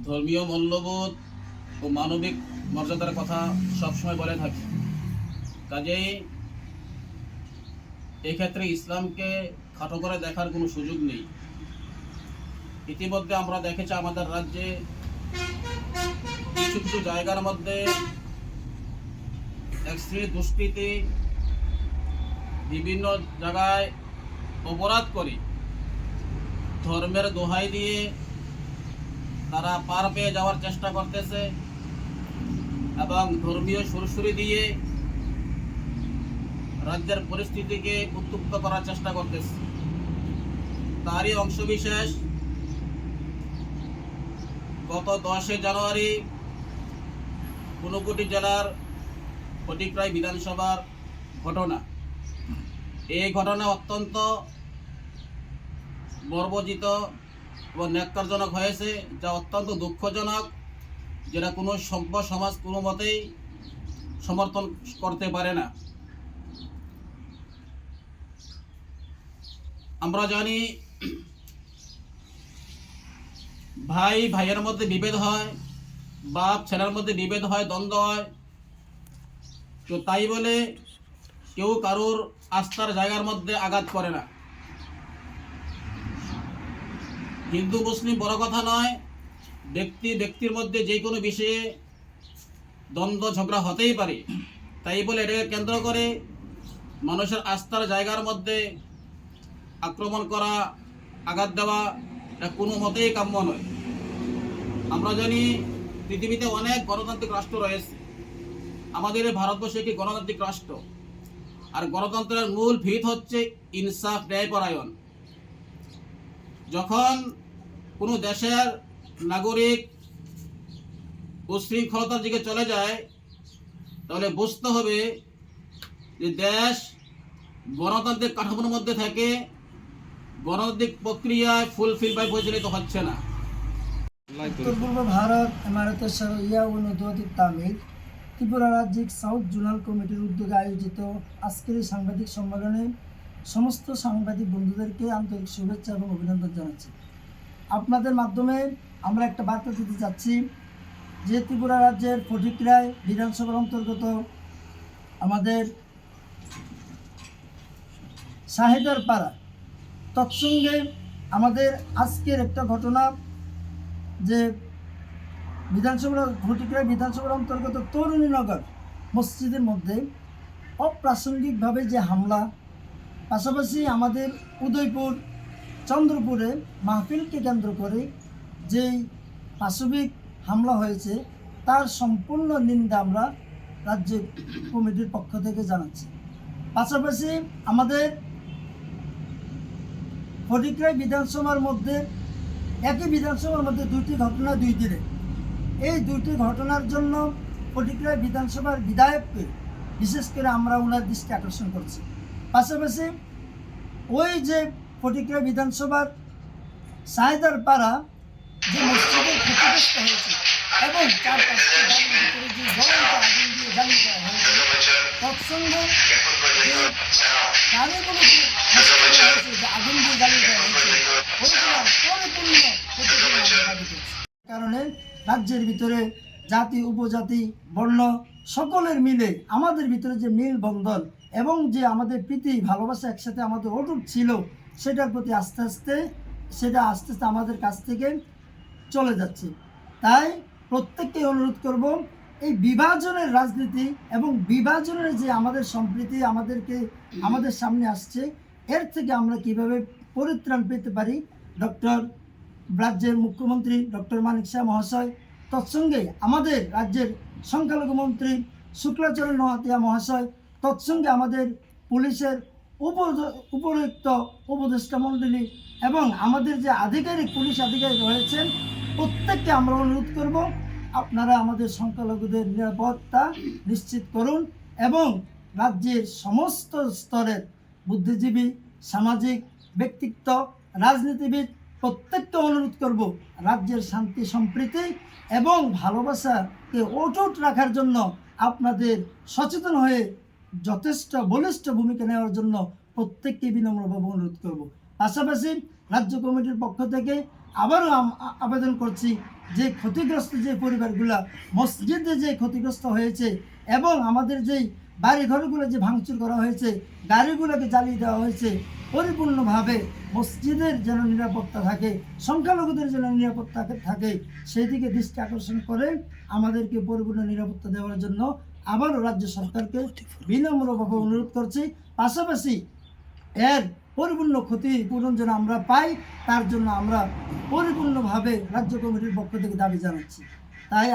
ধর্মীয় মূল্যবোধ ও মানবিক মর্যাদার কথা সবসময় বলে থাকি। কাজেই এক্ষেত্রে ইসলামকে খাটো করে দেখার কোনো সুযোগ নেই। ইতিমধ্যে আমরা দেখেছি আমাদের রাজ্যে কিছু কিছু জায়গার মধ্যে এক শ্রেণীর দুষ্কৃতী বিভিন্ন জায়গায় অপরাধ করে ধর্মের দোহাই দিয়ে তারা পার পেয়ে যাওয়ার চেষ্টা করতেছে এবং ধর্মীয় সুরসুরি দিয়ে রাজ্যের পরিস্থিতিকে উত্তপ্ত করার চেষ্টা করতেছে। তারই অংশবিশেষ গত 10 জানুয়ারি ঊনকোটি জেলার ফটিকরাই বিধানসভার ঘটনা। এই ঘটনা অত্যন্ত গর্বজিত এবং ন্যাক্কারজনক হয়েছে, যা অত্যন্ত দুঃখজনক, যেটা কোনো সভ্য সমাজ কোনো মতেই সমর্থন করতে পারে না। আমরা জানি ভাই ভাইয়ের মধ্যে বিভেদ হয়, বাপ ছেলের মধ্যে বিভেদ হয়, দ্বন্দ্ব হয়। তো তাই বলে কেউ কারোর আস্থার জায়গার মধ্যে আঘাত করে না। হিন্দু মুসলিম বড় কথা নয়, ব্যক্তির মধ্যে যে কোনো বিষয়ে দ্বন্দ্ব ঝগড়া হতেই পারে। তাই বলে এটাকে কেন্দ্র করে মানুষের আস্থার জায়গার মধ্যে আক্রমণ করা, আঘাত দেওয়া, এটা কোনো মতেই কাম্য নয়। আমরা জানি পৃথিবীতে অনেক গণতান্ত্রিক রাষ্ট্র রয়েছে। আমাদের এই ভারতবর্ষ একটি গণতান্ত্রিক রাষ্ট্র, আর গণতন্ত্রের মূল ভিত হচ্ছে ইনসাফ, ন্যায়পরায়ণ। যখন কোনো দেশের নাগরিক উশৃঙ্খলতার দিকে চলে যায়, তাহলে বুঝতে হবে যে দেশ গণতান্ত্রিক কাঠামোর মধ্যে থাকে, গণতান্ত্রিক প্রক্রিয়ায় ফুলফিল বা পরিচালিত হচ্ছে না। উত্তর পূর্ব ভারত এমারতের ইয়া ও নদী তামিল ত্রিপুরা রাজ্যিক সাউথ জোনাল কমিটির উদ্যোগে আয়োজিত আজকের এই সাংবাদিক সম্মেলনে সমস্ত সাংবাদিক বন্ধুদেরকে আন্তরিক শুভেচ্ছা এবং অভিনন্দন জানাচ্ছি। আপনাদের মাধ্যমে আমরা একটা বার্তা দিতে চাচ্ছি যে ত্রিপুরা রাজ্যের ফটিকরাই বিধানসভার অন্তর্গত আমাদের শাহেদার পাড়া তৎসঙ্গে আমাদের আজকের একটা ঘটনা, যে ফটিকরাই বিধানসভার অন্তর্গত তরুণীনগর মসজিদের মধ্যে অপ্রাসঙ্গিকভাবে যে হামলা, পাশাপাশি আমাদের উদয়পুর চন্দ্রপুরে মাহফিলকে কেন্দ্র করে যেই পাশবিক হামলা হয়েছে, তার সম্পূর্ণ নিন্দা আমরা রাজ্য কমিটির পক্ষ থেকে জানাচ্ছি। পাশাপাশি আমাদের ফটিকরাই বিধানসভার মধ্যে একই বিধানসভার মধ্যে দুইটি ঘটনা দুই দিনে, এই দুইটি ঘটনার জন্য ফটিকরাই বিধানসভার বিধায়ককে বিশেষ করে আমরা ওনার দৃষ্টি আকর্ষণ করছি। পাশাপাশি ওই যে ফটিকরাই বিধানসভার সাহেদার পাড়া যে মসজিদের ক্ষতিগ্রস্ত হয়েছে এবং তার পাশে যে জ্বলন্ত আগুন দিয়ে জ্বালিয়ে দেওয়া হয়েছে, তৎসঙ্গে কারিগরি যে আগুন দিয়ে জ্বালিয়ে দেওয়া হয়েছে, ওইগুলোর পরিপূর্ণ কারণে রাজ্যের ভিতরে জাতি উপজাতি বর্ণ সকলের মিলে আমাদের ভিতরে যে মিল বন্ধন এবং যে আমাদের প্রীতি ভালোবাসা একসাথে আমাদের অটুট ছিল, সেটার প্রতি আস্তে আস্তে আমাদের কাছ থেকে চলে যাচ্ছে। তাই প্রত্যেককে অনুরোধ করব, এই বিভাজনের রাজনীতি এবং বিভাজনের যে আমাদের সম্প্রীতি আমাদের সামনে আসছে, এর থেকে আমরা কিভাবে পরিত্রাণ পেতে পারি, রাজ্যের মুখ্যমন্ত্রী ডক্টর মানিক শাহ মহাশয়, তৎসঙ্গে আমাদের রাজ্যের সংখ্যালঘু মন্ত্রী শুক্লাচরণ নোয়াতিয়া মহাশয়, তৎসঙ্গে আমাদের পুলিশের উপযুক্ত উপদেষ্টা মণ্ডলী এবং আমাদের যে পুলিশ আধিকারিক রয়েছেন, প্রত্যেককে আমরা অনুরোধ করব, আপনারা আমাদের সংখ্যালঘুদের নিরাপত্তা নিশ্চিত করুন এবং রাজ্যের সমস্ত স্তরের বুদ্ধিজীবী, সামাজিক ব্যক্তিত্ব, রাজনীতিবিদ প্রত্যেককে অনুরোধ করব, রাজ্যের শান্তি সম্প্রীতি এবং ভালোবাসাকে অটুট রাখার জন্য আপনাদের সচেতন হয়ে যথেষ্ট বলিষ্ঠ ভূমিকা নেওয়ার জন্য প্রত্যেককে বিনম্রভাবে অনুরোধ করব। পাশাপাশি রাজ্য কমিটির পক্ষ থেকে আবারও আবেদন করছি যে ক্ষতিগ্রস্ত যে পরিবারগুলা মসজিদে যে ক্ষতিগ্রস্ত হয়েছে এবং আমাদের যেই বাড়ি ঘরগুলো যে ভাঙচুর করা হয়েছে, গাড়িগুলোকে জ্বালিয়ে দেওয়া হয়েছে, পরিপূর্ণভাবে মসজিদের যেন নিরাপত্তা থাকে, সংখ্যালঘুদের যেন নিরাপত্তা থাকে, সেই দিকে দৃষ্টি আকর্ষণ করে আমাদেরকে পরিপূর্ণ নিরাপত্তা দেওয়ার জন্য আবারও রাজ্য সরকারকে বিনম্রভাবে অনুরোধ করছি। পাশাপাশি এর পরিপূর্ণ ক্ষতিপূরণ যেন আমরা পাই, তার জন্য আমরা পরিপূর্ণভাবে রাজ্য কমিটির পক্ষ থেকে দাবি জানাচ্ছি। তাই